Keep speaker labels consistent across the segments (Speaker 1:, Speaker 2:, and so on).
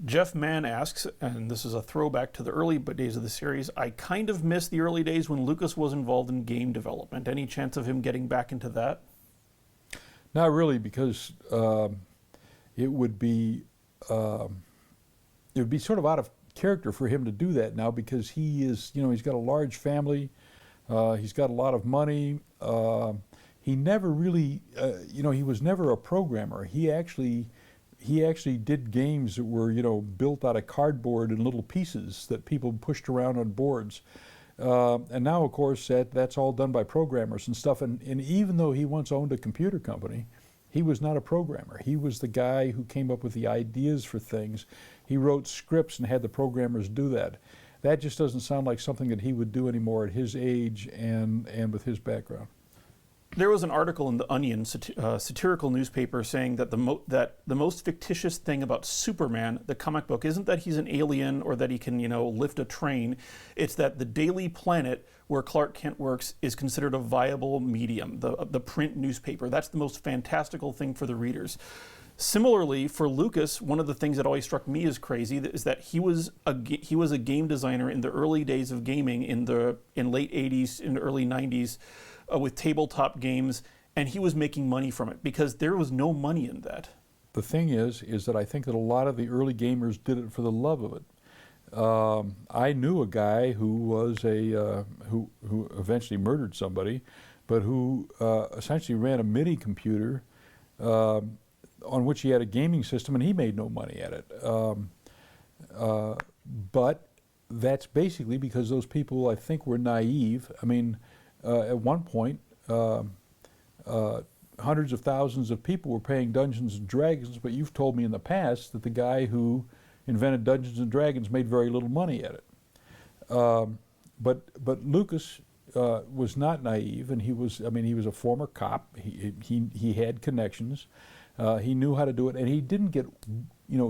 Speaker 1: Jeff Mann asks, and this is a throwback to the early days of the series, I kind of miss the early days when Lucas was involved in game development. Any chance of him getting back into that?
Speaker 2: Not really, because it would be sort of out of character for him to do that now, because he is, he's got a large family, he's got a lot of money. He never really, he was never a programmer. He actually did games that were, built out of cardboard and little pieces that people pushed around on boards. And now, of course, that's all done by programmers and stuff. And even though he once owned a computer company, he was not a programmer. He was the guy who came up with the ideas for things. He wrote scripts and had the programmers do that. That just doesn't sound like something that he would do anymore at his age and with his background.
Speaker 1: There was an article in The Onion, satirical newspaper, saying that the most fictitious thing about Superman, the comic book, isn't that he's an alien or that he can, lift a train. It's that the Daily Planet, where Clark Kent works, is considered a viable medium, the print newspaper. That's the most fantastical thing for the readers. Similarly, for Lucas, one of the things that always struck me as crazy is that he was a game designer in the early days of gaming in late 80s and early 90s with tabletop games, and he was making money from it because there was no money in that.
Speaker 2: The thing is that I think that a lot of the early gamers did it for the love of it. I knew a guy who was who eventually murdered somebody, but who essentially ran a mini computer on which he had a gaming system, and he made no money at it. But that's basically because those people, I think, were naive. I mean, at one point, hundreds of thousands of people were playing Dungeons and Dragons, but you've told me in the past that the guy who invented Dungeons and Dragons made very little money at it. But Lucas was not naive, and he was a former cop. He had connections. He knew how to do it, and he didn't get,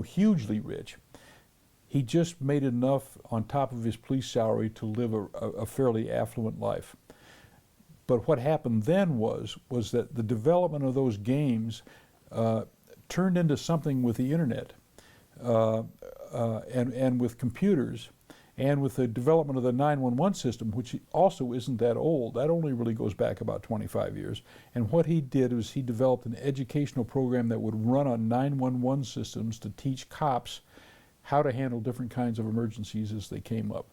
Speaker 2: hugely rich. He just made enough on top of his police salary to live a fairly affluent life. But what happened then was that the development of those games turned into something with the internet and with computers, and with the development of the 911 system, which also isn't that old. That only really goes back about 25 years. And what he did was he developed an educational program that would run on 911 systems to teach cops how to handle different kinds of emergencies as they came up.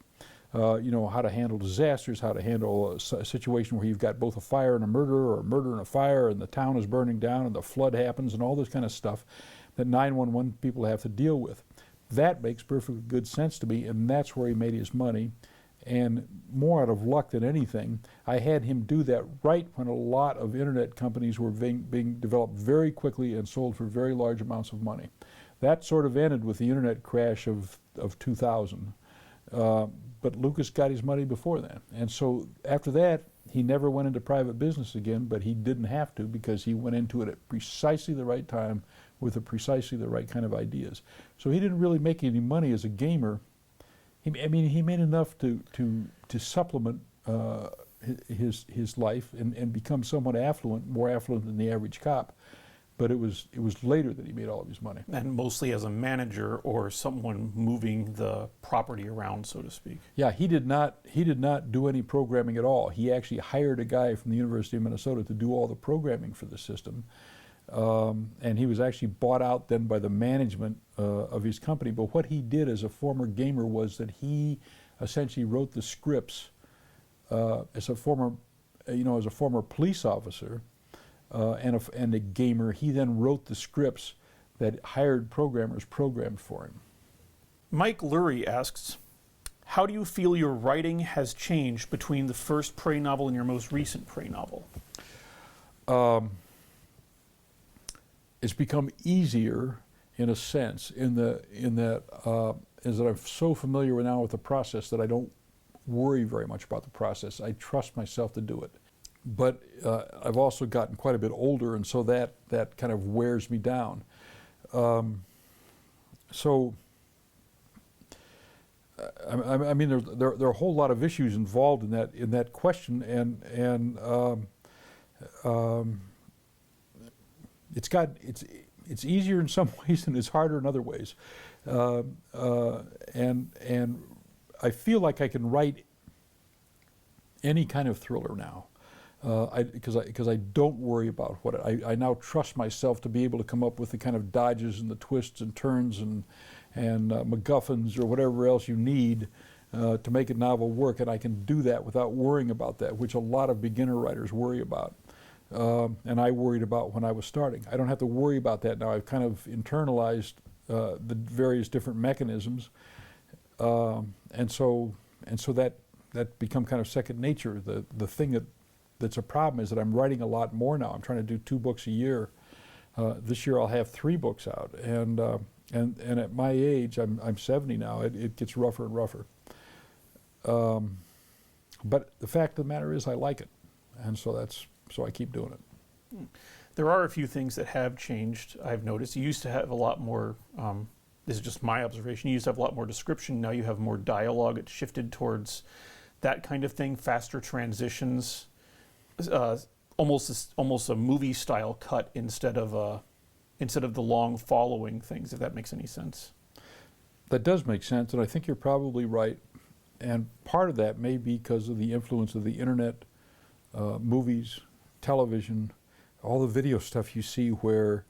Speaker 2: How to handle disasters, how to handle a situation where you've got both a fire and a murder, or a murder and a fire, and the town is burning down, and the flood happens, and all this kind of stuff that 911 people have to deal with. That makes perfectly good sense to me, and that's where he made his money. And more out of luck than anything, I had him do that right when a lot of internet companies were being developed very quickly and sold for very large amounts of money. That sort of ended with the internet crash of 2000. But Lucas got his money before then. And so after that, he never went into private business again, but he didn't have to, because he went into it at precisely the right time with precisely the right kind of ideas. So he didn't really make any money as a gamer. He made enough to supplement his life and become somewhat affluent, more affluent than the average cop. But it was later that he made all of his money.
Speaker 1: And mostly as a manager or someone moving the property around, so to speak.
Speaker 2: Yeah, he did not do any programming at all. He actually hired a guy from the University of Minnesota to do all the programming for the system. And he was actually bought out then by the management of his company. But what he did as a former gamer was that he essentially wrote the scripts as a former police officer. And a gamer, he then wrote the scripts that hired programmers programmed for him.
Speaker 1: Mike Lurie asks, how do you feel your writing has changed between the first Prey novel and your most recent Prey novel?
Speaker 2: It's become easier in a sense, in that I'm so familiar now with the process that I don't worry very much about the process. I trust myself to do it. But I've also gotten quite a bit older, and so that kind of wears me down. So, I mean, there are a whole lot of issues involved in that question, and it's easier in some ways and it's harder in other ways. And I feel like I can write any kind of thriller now. Because I don't worry about what I now trust myself to be able to come up with the kind of dodges and the twists and turns and MacGuffins or whatever else you need to make a novel work, and I can do that without worrying about that, which a lot of beginner writers worry about, and I worried about when I was starting. I don't have to worry about that now. I've kind of internalized the various different mechanisms, and so that become kind of second nature. The thing that's a problem is that I'm writing a lot more now. I'm trying to do 2 books a year. This year I'll have 3 books out, and at my age, I'm 70 now. It gets rougher and rougher. But the fact of the matter is, I like it, and so I keep doing it.
Speaker 1: There are a few things that have changed. I've noticed. You used to have a lot more. This is just my observation. You used to have a lot more description. Now you have more dialogue. It's shifted towards that kind of thing, faster transitions. Almost a movie style cut instead of the long following things, if that makes any sense.
Speaker 2: That does make sense, and I think you're probably right. And part of that may be because of the influence of the internet, movies, television, all the video stuff you see where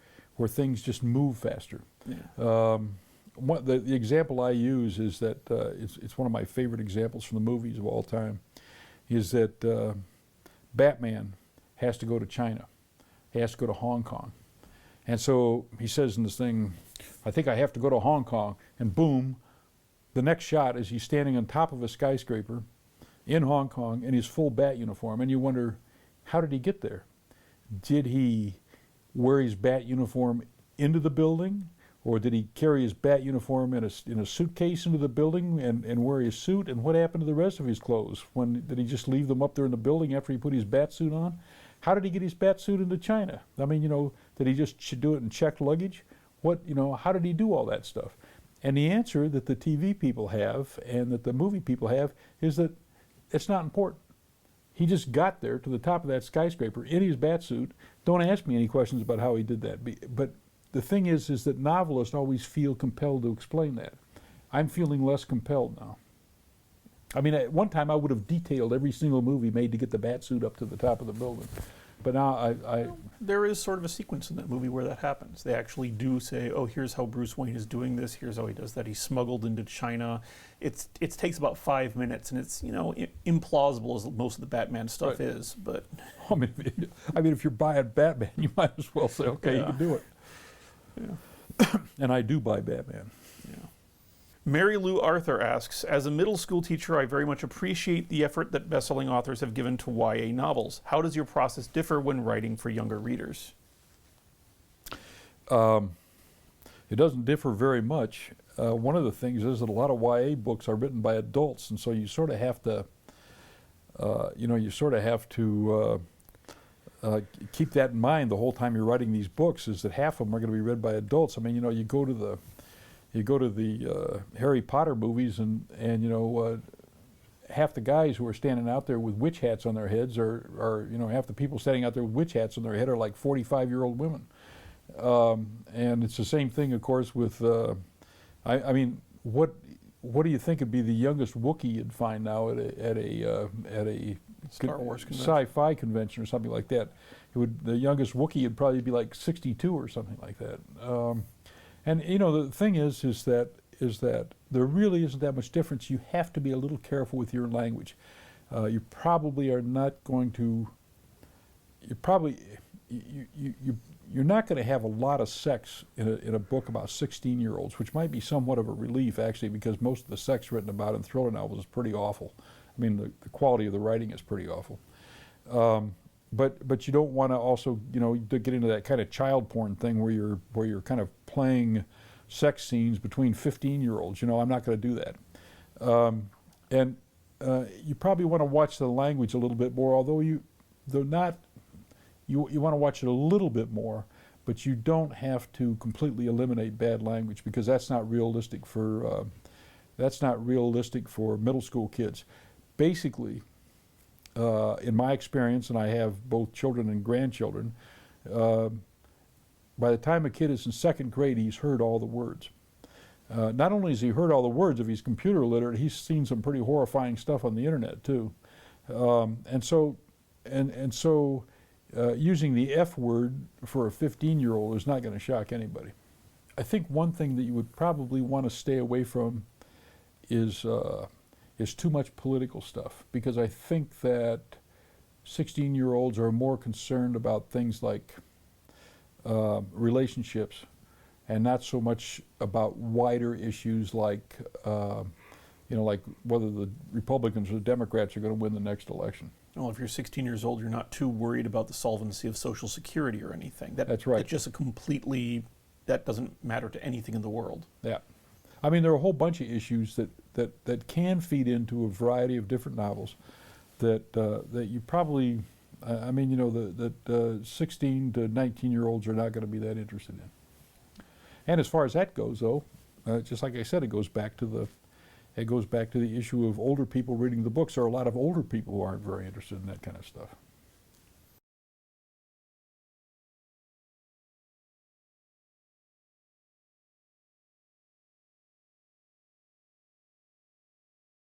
Speaker 2: things just move faster.
Speaker 1: Yeah.
Speaker 2: The example I use is that it's one of my favorite examples from the movies of all time, is that Batman has to go to China. He has to go to Hong Kong. And so he says in this thing, I think I have to go to Hong Kong. And boom, the next shot is he's standing on top of a skyscraper in Hong Kong in his full bat uniform. And you wonder, how did he get there? Did he wear his bat uniform into the building? Or did he carry his bat uniform in a suitcase into the building and wear his suit? And what happened to the rest of his clothes? Did he just leave them up there in the building after he put his bat suit on? How did he get his bat suit into China? I mean, did he just do it in checked luggage? How did he do all that stuff? And the answer that the TV people have and that the movie people have is that it's not important. He just got there to the top of that skyscraper in his bat suit. Don't ask me any questions about how he did that. But the thing is that novelists always feel compelled to explain that. I'm feeling less compelled now. I mean, at one time I would have detailed every single movie made to get the bat suit up to the top of the building. But now
Speaker 1: there is sort of a sequence in that movie where that happens. They actually do say, oh, here's how Bruce Wayne is doing this, here's how he does that. He's smuggled into China. It takes about 5 minutes, and it's, implausible as most of the Batman stuff
Speaker 2: right.
Speaker 1: is. But
Speaker 2: I mean, if you're buying Batman, you might as well say, okay,
Speaker 1: yeah.
Speaker 2: You can do it.
Speaker 1: Yeah.
Speaker 2: And I do buy Batman.
Speaker 1: Yeah. Mary Lou Arthur asks, as a middle school teacher, I very much appreciate the effort that best-selling authors have given to YA novels. How does your process differ when writing for younger readers?
Speaker 2: It doesn't differ very much. One of the things is that a lot of YA books are written by adults, and so you sort of have to, keep that in mind the whole time you're writing these books, is that half of them are going to be read by adults. I mean, you go to the Harry Potter movies and half the guys who are standing out there with witch hats on their heads are half the people standing out there with witch hats on their head are like 45-year-old women. And it's the same thing, of course, with, I mean, what do you think would be the youngest Wookiee you'd find now at a
Speaker 1: Star Wars convention.
Speaker 2: Sci-fi convention or something like that? The youngest Wookiee would probably be like 62 or something like that. And the thing is that there really isn't that much difference. You have to be a little careful with your language. You probably are not going to. You're not going to have a lot of sex in a book about 16-year-olds, which might be somewhat of a relief actually, because most of the sex written about in thriller novels is pretty awful. I mean, the quality of the writing is pretty awful. But you don't want to also to get into that kind of child porn thing where you're kind of playing sex scenes between 15-year-olds. I'm not going to do that. And you probably want to watch the language a little bit more, although you want to watch it a little bit more, but you don't have to completely eliminate bad language, because that's not realistic for middle school kids. Basically, in my experience, and I have both children and grandchildren, by the time a kid is in second grade, he's heard all the words. Not only has he heard all the words, if he's computer literate, he's seen some pretty horrifying stuff on the internet too. And so using the F word for a 15-year-old is not going to shock anybody. I think one thing that you would probably want to stay away from is too much political stuff, because I think that 16-year-olds are more concerned about things like relationships, and not so much about wider issues like, like whether the Republicans or the Democrats are going to win the next election.
Speaker 1: Well, if you're 16 years old, you're not too worried about the solvency of Social Security or anything.
Speaker 2: That's right.
Speaker 1: It's just that doesn't matter to anything in the world.
Speaker 2: Yeah. I mean, there are a whole bunch of issues that can feed into a variety of different novels that you probably, that 16 to 19-year-olds are not going to be that interested in. And as far as that goes, though, just like I said, it goes back to the issue of older people reading the books. There are a lot of older people who aren't very interested in that kind of stuff.